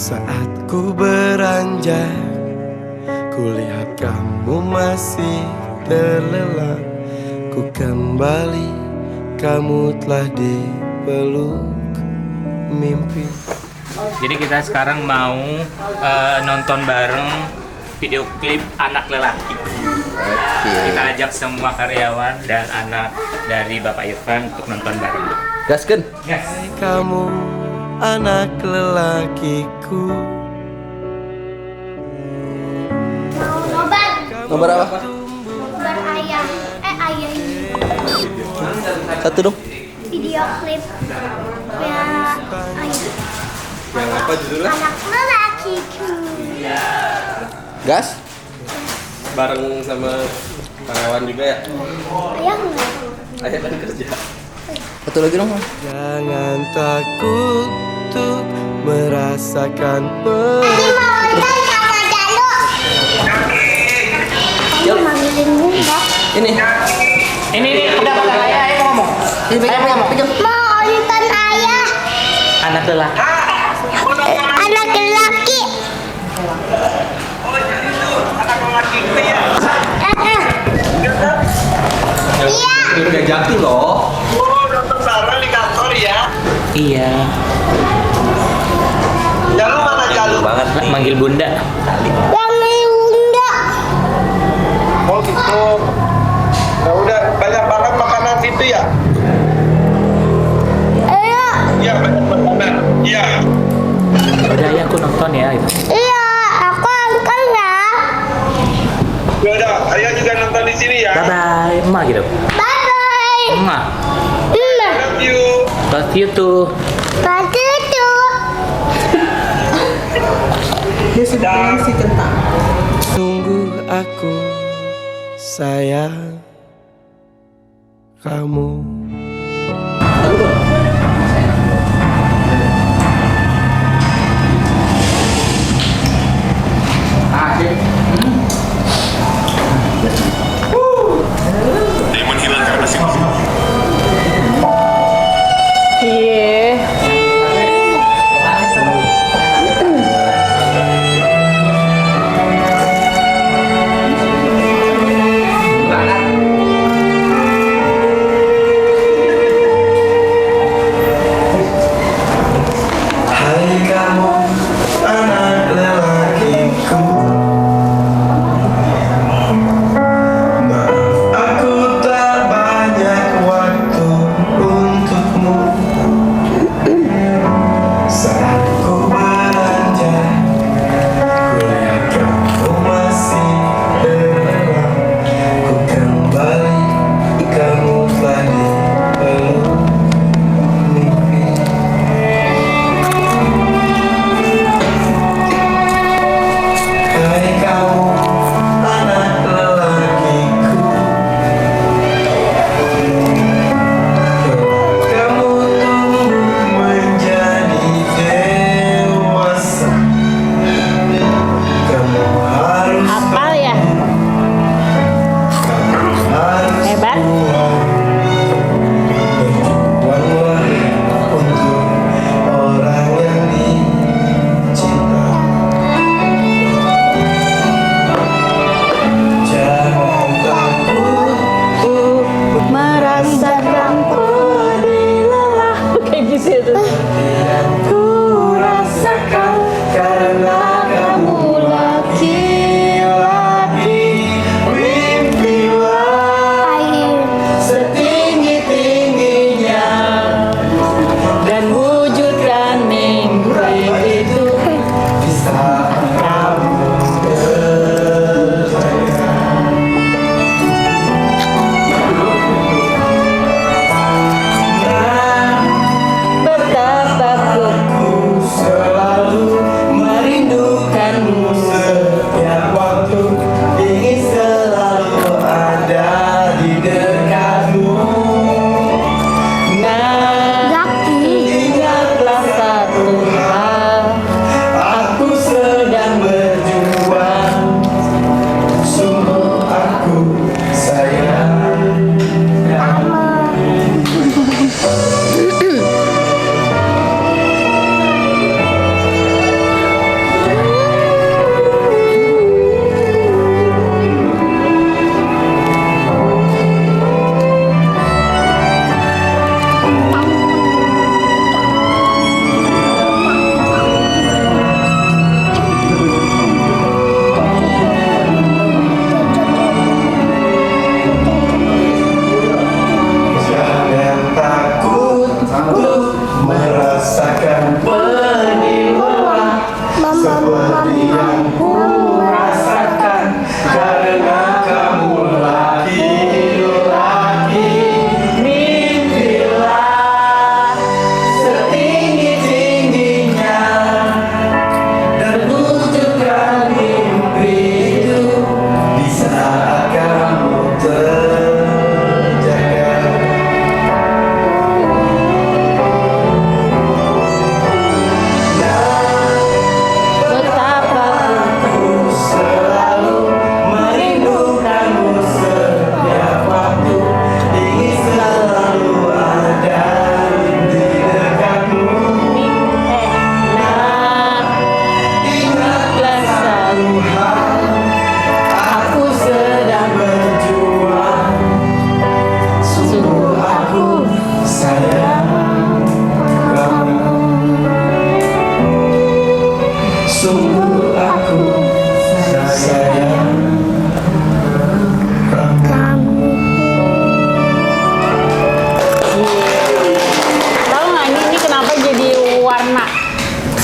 Saat ku beranjak, kulihat kamu masih terlelap. Ku kembali, kamu telah dipeluk mimpi. Jadi kita sekarang mau nonton bareng video klip Anak Lelaki. Kita ajak semua karyawan dan anak dari Bapak Irfan untuk nonton bareng. Gaskeun. Gas. Kamu anak lelakiku. Nomor apa? Nobar ayah. Ayah ini. Satu dong. Video klip ya ayah. Yang apa judulnya? Anak lelakiku. Gas. Bareng sama karyawan juga ya? Ayah enggak? Ayah kan kerja. Satu lagi dong. Jangan takut untuk merasakan Kamu manggilin Bunda. Ini. Ini udah pada ayah mau ngomong. Ayah mau ngomong. Mau nonton ayah. Anak Lelaki. Anak lelaki. Iya. Udah jatuh loh. Nonton bareng di kantor ya. Iya. Jalu mana Jalu? Banget. Manggil Bunda. Panggil Bunda. Oh gitu. Ya udah banyak banget makanan situ ya. Iya. Iya banyak makanan. Iya. Udah ya aku nonton ya. Iya. Aku angkat ya. Ya udah, ayah juga nonton di sini ya. Bye bye, emak gitu. Bye bye. Emak, Love you. love you too. Pasti itu. Dia sudah ngasih kentang. Sungguh aku sayang kamu.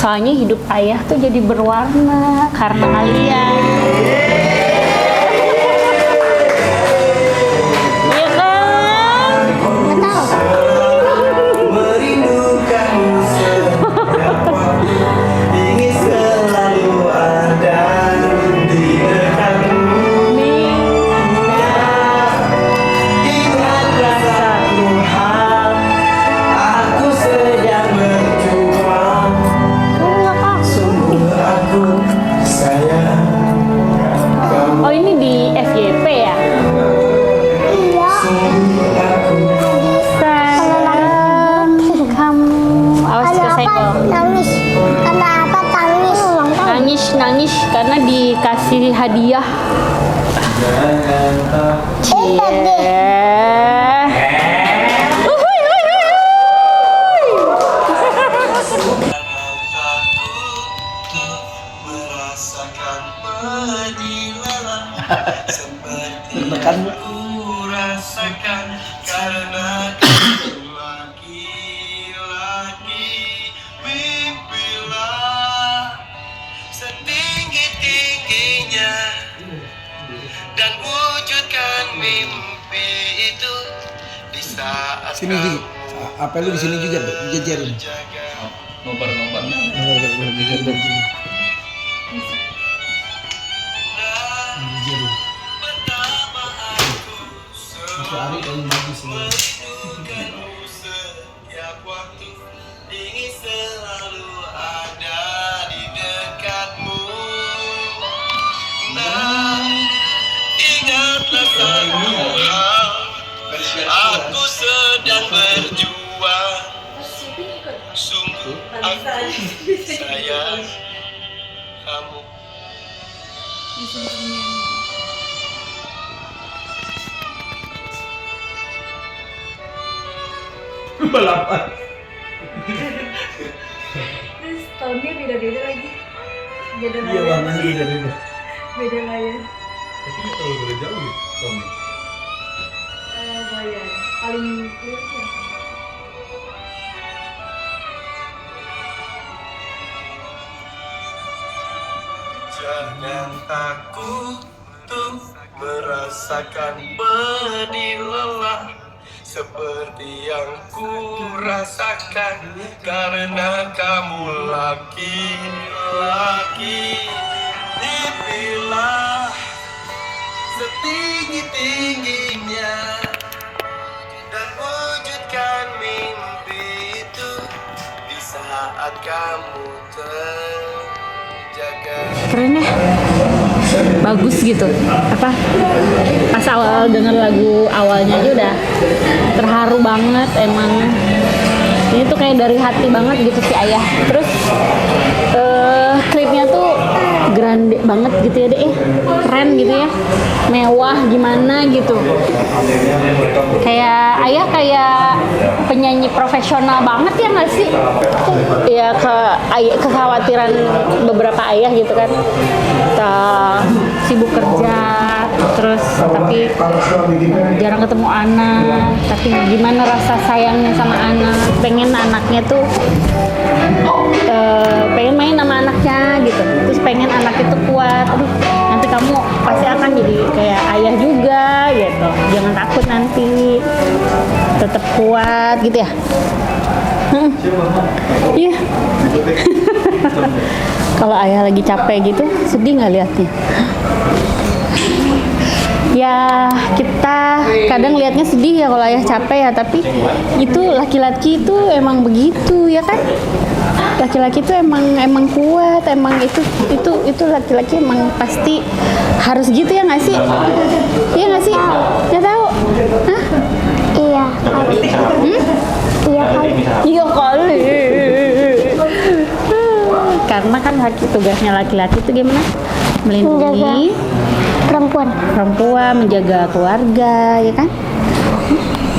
Soalnya hidup ayah tuh jadi berwarna karena kalian. Iya kan? Merindukanmu setiap waktu, ingin selalu ada di dekatmu. Ingatlah satu hal, aku sedang berjuang. Sungguh aku sayang kamu. Oh ini di FYP ya? Sungguh aku Sayang kamu. Awas kesenggol. Nangis. Kenapa tangis? Nangis karena dikasih hadiah. jangan takut. Yeah. Uhuy, uhuy, uhuy. Merasakan pedih lelah seperti yang ku rasakan karena kamu laki-laki. Mimpilah setinggi-tingginya dan wujudkan mimpi itu di saat Sini Ji, apa lu di sini juga jajarin. Nobar. merindukanmu setiap waktu, ingin selalu ada di dekatmu. Nah, ingatlah satu hal, aku sedang berjuang. Sungguh aku sayang kamu. Balapan. Terus tahunnya beda-beda lagi. Beda Iya layar. warnanya beda-beda. Beda layar. Tapi nggak terlalu beda jauh gitu, Tommy. Layar. Paling clear ya. Jangan takut untuk merasakan pedih lelah seperti yang ku rasakan karena kamu laki-laki. Mimpilah setinggi-tingginya dan wujudkan mimpi itu di saat kamu terjaga. Keren ya, bagus gitu. Apa? Pas awal denger lagu awalnya aja udah terharu banget emang. Ini tuh kayak dari hati banget gitu si ayah. Terus klipnya tuh grande banget gitu ya deh, keren gitu ya, mewah gimana gitu. Kayak ayah kayak penyanyi profesional banget ya nggak sih? Ya kekhawatiran beberapa ayah gitu kan, sibuk kerja, terus tapi jarang ketemu anak, tapi gimana rasa sayangnya sama anak, pengen anaknya tuh pengen main sama anaknya gitu, terus pengen anak itu kuat. Aduh, nanti kamu pasti akan jadi kayak ayah juga gitu, jangan takut nanti, tetap kuat gitu ya. Iya. Kalau ayah lagi capek gitu, sedih nggak liatnya? Ya kita kadang liatnya sedih ya kalau ayah capek ya, tapi itu laki-laki itu emang begitu ya kan? Laki-laki itu emang kuat, emang itu laki-laki emang pasti harus gitu ya nggak sih? Iya nggak sih? Nggak tahu? Hah? Iya. Iya kali. Iya kali. Karena kan tugasnya laki-laki itu gimana? Melindungi perempuan, menjaga keluarga, ya kan?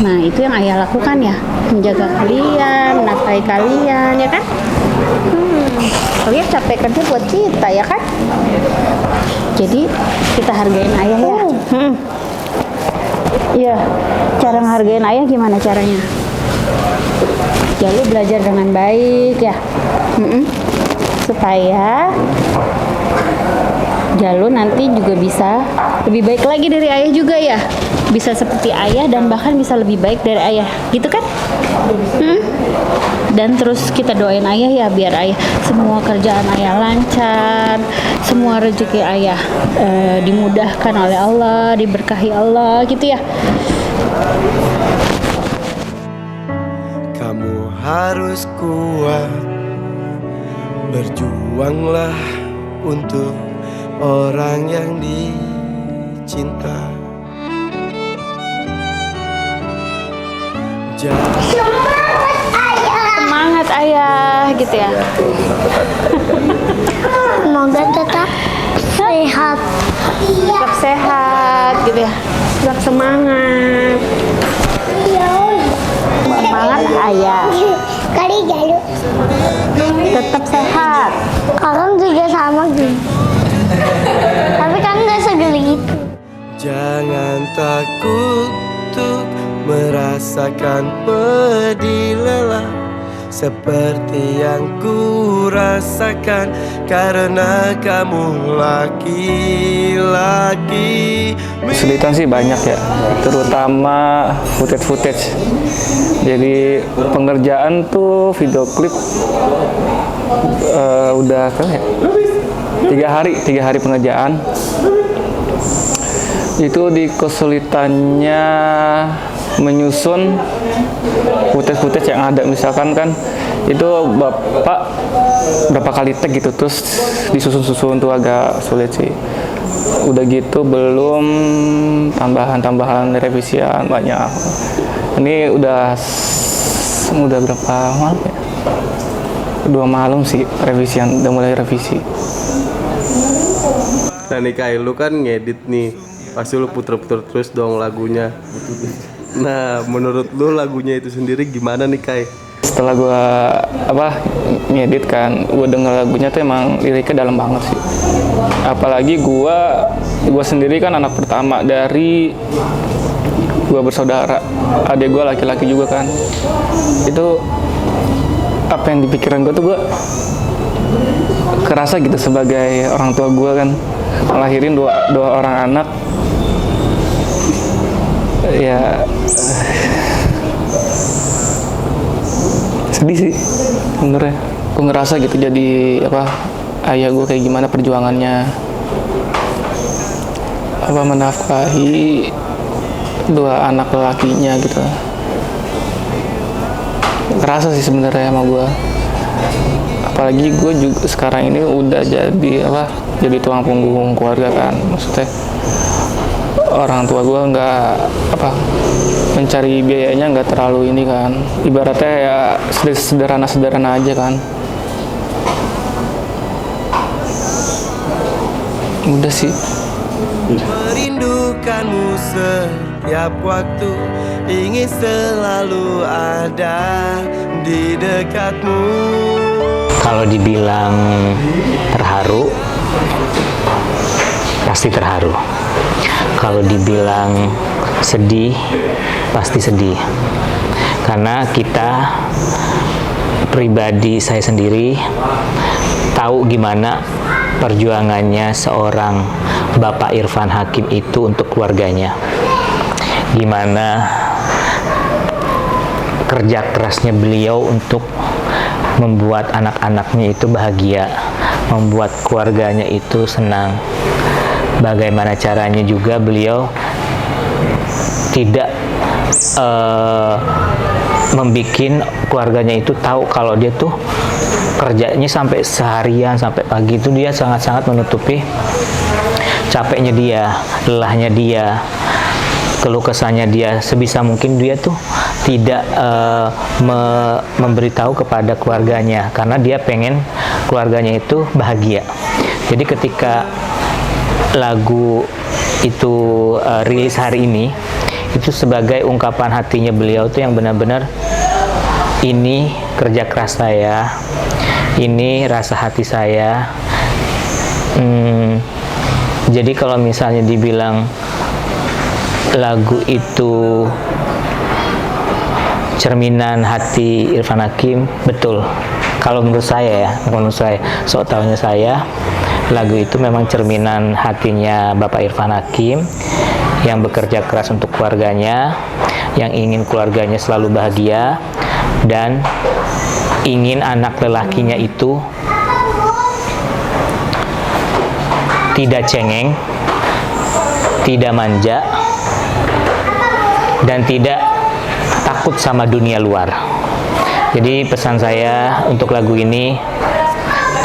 Nah itu yang ayah lakukan ya, menjaga kalian, menafkahi kalian, ya kan? Kalian capek kerja buat kita, ya kan? Jadi kita hargain ayah ya. Iya, cara ngehargain ayah gimana caranya? Ya lu belajar dengan baik ya. supaya Jalu nanti juga bisa lebih baik lagi dari ayah juga ya, bisa seperti ayah dan bahkan bisa lebih baik dari ayah, gitu kan? Dan terus kita doain ayah ya, biar ayah semua kerjaan ayah lancar, semua rezeki ayah dimudahkan oleh Allah, diberkahi Allah, gitu ya. Kamu harus kuat, berjuanglah untuk orang yang dicinta. Semangat ayah, gitu ya. Semoga tetap sehat. Tetap sehat, gitu ya. Tetap semangat. Semangat ayah. Kali Jalu. Tetap sehat. Kakak juga sama gitu. Tapi kan nggak segeli itu. Jangan takut untuk merasakan pedih lelah seperti yang ku rasakan, karena kamu laki-laki. Kesulitan sih banyak ya, terutama footage. Jadi pengerjaan tuh video klip udah kan ya, 3 hari pengerjaan. Itu di kesulitannya menyusun footage yang ada, misalkan kan itu bapak berapa kali tag gitu, terus disusun-susun tuh agak sulit sih. Udah gitu belum tambahan revisian banyak. Ini udah berapa malam ya? 2 malam sih revisian, udah mulai revisi. Nah nih Kai, lu kan ngedit nih, pasti lu puter-puter terus dong lagunya. Nah menurut lu lagunya itu sendiri gimana nih Kai? Setelah gua ngedit kan, gua denger lagunya tuh emang liriknya dalam banget sih. Apalagi gua sendiri kan anak pertama dari gua bersaudara, adik gua laki-laki juga kan. Itu apa yang dipikiran gua tuh, gua kerasa gitu sebagai orang tua gua kan, ngelahirin dua orang anak ya. Sedih sih sebenarnya. Gue ngerasa gitu jadi ayah gue kayak gimana perjuangannya, menafkahi 2 anak lelakinya gitu. Kerasa sih sebenarnya sama gue. Apalagi gue juga sekarang ini udah jadi tulang punggung keluarga kan. Maksudnya orang tua gue nggak mencari biayanya nggak terlalu ini kan, ibaratnya ya sederhana aja kan. Udah sih. Merindukanmu setiap waktu, ingin selalu ada di dekatmu. Kalau dibilang terharu, pasti terharu. Kalau dibilang sedih, pasti sedih. Karena kita pribadi, saya sendiri tahu gimana perjuangannya seorang Bapak Irfan Hakim itu untuk keluarganya. Gimana kerja kerasnya beliau untuk membuat anak-anaknya itu bahagia, membuat keluarganya itu senang. Bagaimana caranya juga beliau tidak membikin keluarganya itu tahu kalau dia tuh kerjanya sampai seharian, sampai pagi itu dia sangat-sangat menutupi capeknya dia, lelahnya dia, keluh kesahnya dia. Sebisa mungkin dia tuh tidak memberitahu kepada keluarganya, karena dia pengen keluarganya itu bahagia. Jadi ketika lagu itu rilis hari ini, itu sebagai ungkapan hatinya beliau tuh yang benar-benar, ini kerja keras saya, ini rasa hati saya. Jadi kalau misalnya dibilang lagu itu cerminan hati Irfan Hakim, betul. Kalau menurut saya ya, sok tahunya saya, lagu itu memang cerminan hatinya Bapak Irfan Hakim yang bekerja keras untuk keluarganya, yang ingin keluarganya selalu bahagia, dan ingin anak lelakinya itu tidak cengeng, tidak manja, dan tidak takut sama dunia luar. Jadi pesan saya untuk lagu ini,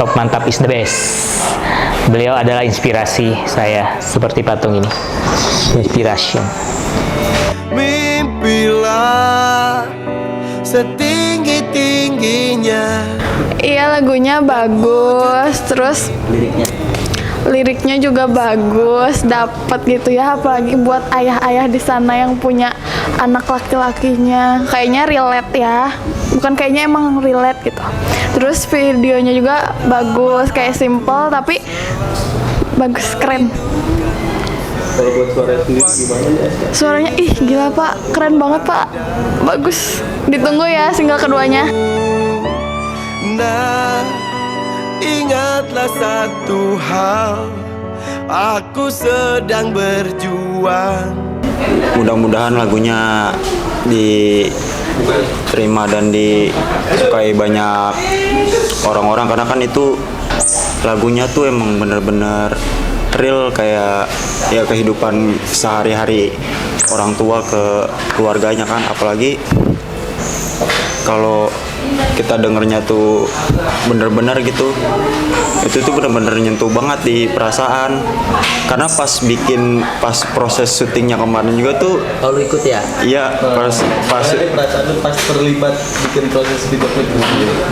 top mantap is the best. Beliau adalah inspirasi saya, seperti patung ini, inspiration. Mimpilah setinggi-tingginya. Iya, lagunya bagus, terus liriknya juga bagus, dapat gitu ya, apalagi buat ayah-ayah di sana yang punya anak laki-lakinya. Kayaknya relate ya, bukan kayaknya, emang relate gitu. Terus videonya juga bagus, kayak simple tapi bagus, keren. Kalau buat suara sendiri gimana ya? Suaranya gila Pak, keren banget Pak, bagus. Ditunggu ya single keduanya. Nah, ingatlah satu hal, aku sedang berjuang. Mudah-mudahan lagunya diterima dan disukai banyak orang-orang, karena kan itu lagunya tuh emang bener-bener real, kayak ya kehidupan sehari-hari orang tua ke keluarganya kan. Apalagi kalau kita dengernya tuh bener-bener gitu, itu tuh bener-bener nyentuh banget di perasaan. Karena pas proses syutingnya kemarin juga tuh, Kalau ikut ya? iya pas Perasaan lu pas terlibat bikin proses video klip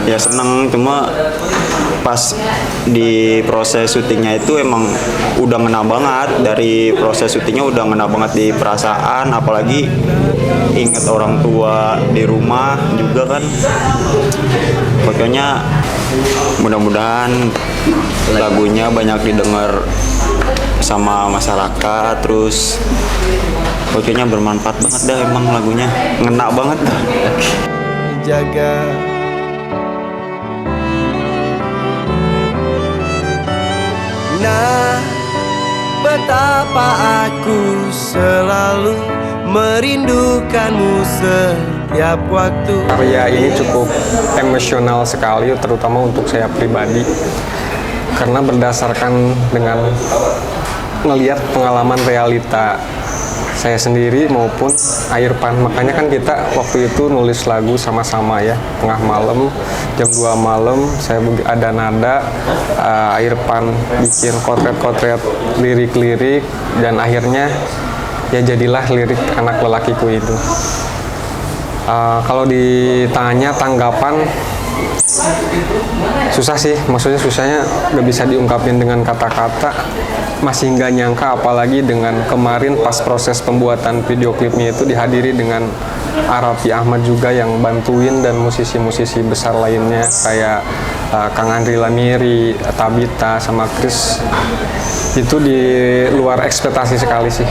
ya seneng, cuma pas di proses syutingnya itu emang udah ngena banget. Dari proses syutingnya udah ngena banget di perasaan, apalagi inget orang tua di rumah juga kan. Pokoknya mudah-mudahan lagunya banyak didengar sama masyarakat, terus pokoknya bermanfaat banget dah, emang lagunya ngena banget dah. Jaga nah, betapa aku selalu merindukanmu setiap waktu. Karya ini cukup emosional sekali, terutama untuk saya pribadi, karena berdasarkan dengan melihat pengalaman realita saya sendiri maupun Irfan. Makanya kan kita waktu itu nulis lagu sama-sama ya, tengah malam, jam 2 malam, saya ada nada, Irfan bikin kotret-kotret lirik-lirik, dan akhirnya ya jadilah lirik Anak Lelakiku itu. Kalau ditanya tanggapan, susah sih, maksudnya susahnya gak bisa diungkapin dengan kata-kata. Masih nggak nyangka, apalagi dengan kemarin pas proses pembuatan video klipnya itu dihadiri dengan Raffi Ahmad juga yang bantuin, dan musisi-musisi besar lainnya kayak Kang Andri Lamiri, Tabita, sama Chris. Itu di luar ekspektasi sekali sih,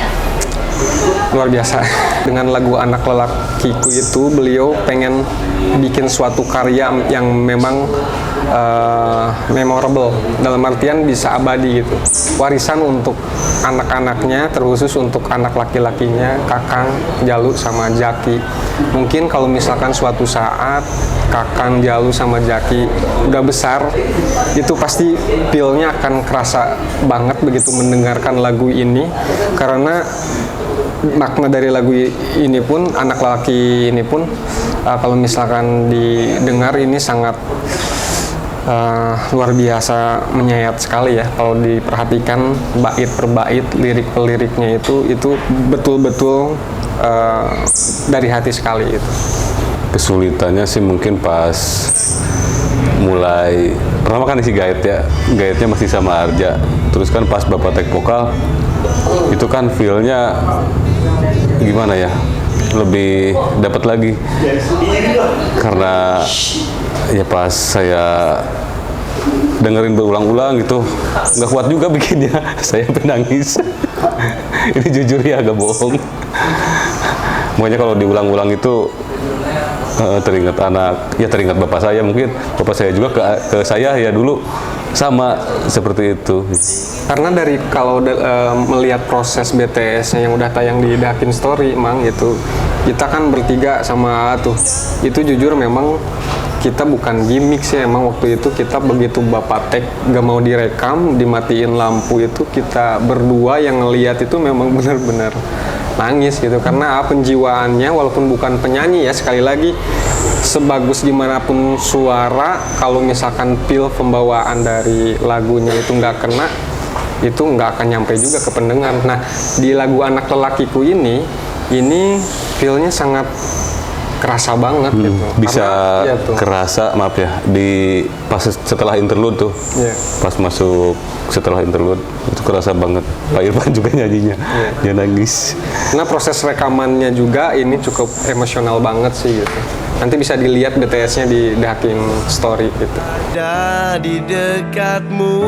luar biasa. Dengan lagu Anak Lelakiku itu beliau pengen bikin suatu karya yang memang memorable, dalam artian bisa abadi gitu, warisan untuk anak-anaknya, terkhusus untuk anak laki-lakinya, Kakang, Jalu, sama Jaki. Mungkin kalau misalkan suatu saat Kakang, Jalu, sama Jaki udah besar, itu pasti feel-nya akan kerasa banget begitu mendengarkan lagu ini, karena makna dari lagu ini pun, Anak Lelaki ini pun, kalau misalkan didengar ini sangat luar biasa, menyayat sekali ya. Kalau diperhatikan bait per bait, lirik per liriknya itu betul-betul dari hati sekali itu. Kesulitannya sih mungkin pas mulai pertama kan isi gaitnya masih sama Arja, terus kan pas Bapak take vokal itu kan feel-nya gimana ya, lebih dapat lagi, karena ya pas saya dengerin berulang-ulang gitu nggak kuat juga bikinnya, saya penangis. Ini jujur ya, agak bohong. Makanya kalau diulang-ulang itu Teringat anak, ya teringat bapak saya, mungkin bapak saya juga ke saya ya dulu sama seperti itu. Karena dari kalau melihat proses BTS-nya yang udah tayang di Dakin Story, emang itu kita kan bertiga sama tuh, itu jujur memang kita bukan gimmick sih, emang waktu itu kita begitu bapak tek gak mau direkam, dimatiin lampu itu kita berdua yang ngelihat itu memang benar-benar nangis gitu, karena penjiwaannya walaupun bukan penyanyi ya, sekali lagi sebagus gimana pun suara, kalau misalkan feel pembawaan dari lagunya itu nggak kena, itu nggak akan nyampe juga ke pendengar. Nah, di lagu Anak Lelakiku ini feel-nya sangat kerasa banget gitu. Bisa karena, ya kerasa, maaf ya, di pas setelah interlude tuh, pas masuk setelah interlude itu kerasa banget. Pak Irfan juga nyanyinya, dia nangis. Nah, proses rekamannya juga ini cukup emosional banget sih gitu. Nanti bisa dilihat BTS-nya di Dakin Story gitu. Ada di dekatmu,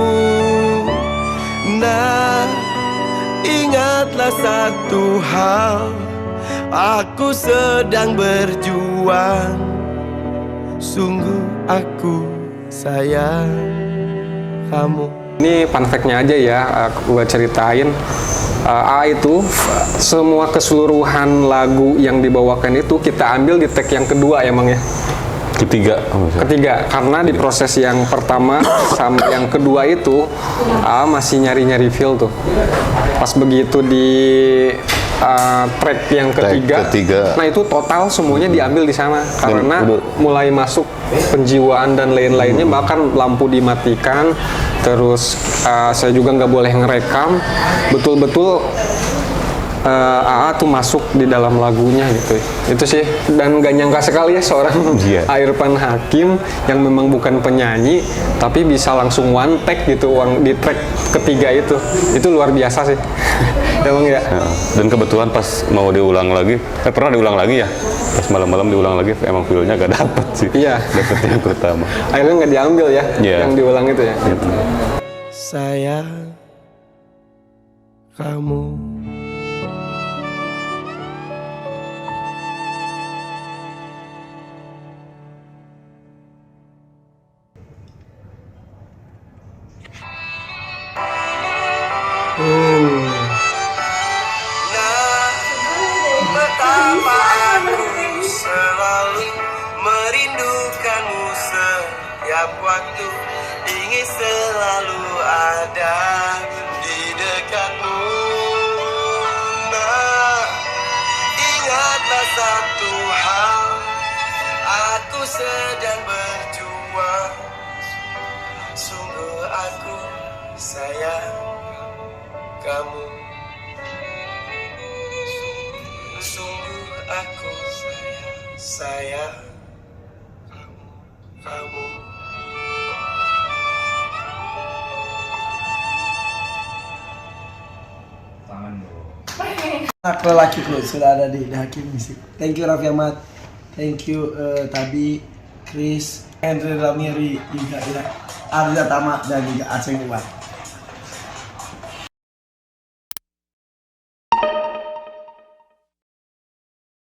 nah ingatlah satu hal. Aku sedang berjuang, sungguh aku sayang kamu. Ini fun fact-nya aja ya, aku ceritain. Itu semua keseluruhan lagu yang dibawakan itu kita ambil di tag yang kedua emang ya. Ketiga, karena di proses yang pertama sama yang kedua itu masih nyari-nyari feel tuh. Pas begitu di track yang ketiga, nah itu total semuanya diambil di sana karena mulai masuk penjiwaan dan lain-lainnya, bahkan lampu dimatikan, terus saya juga nggak boleh ngerekam, betul-betul tuh masuk di dalam lagunya gitu. Itu sih, dan gak nyangka sekali ya seorang Irfan Hakim yang memang bukan penyanyi tapi bisa langsung one take gitu di track ketiga itu luar biasa sih. Emang ya. Dan kebetulan pas mau diulang lagi, pernah diulang lagi ya, pas malam-malam diulang lagi, emang feel-nya gak dapet sih. Iya. Dapet yang pertama. Akhirnya nggak diambil ya, yang diulang itu ya. Sayang kamu. Betapa aku selalu merindukanmu setiap waktu, ingin selalu ada di dekatmu. Nah, ingatlah satu hal, aku sedang berjuang, sungguh aku sayang kamu. Sungguh aku sayang kamu. Anak Lelakiku sudah ada di Hakim Musik. Thank you Raffi Ahmad, thank you Tabi, Chris, Andre Ramiri, juga Arja Tama dan juga Aceh Iwan.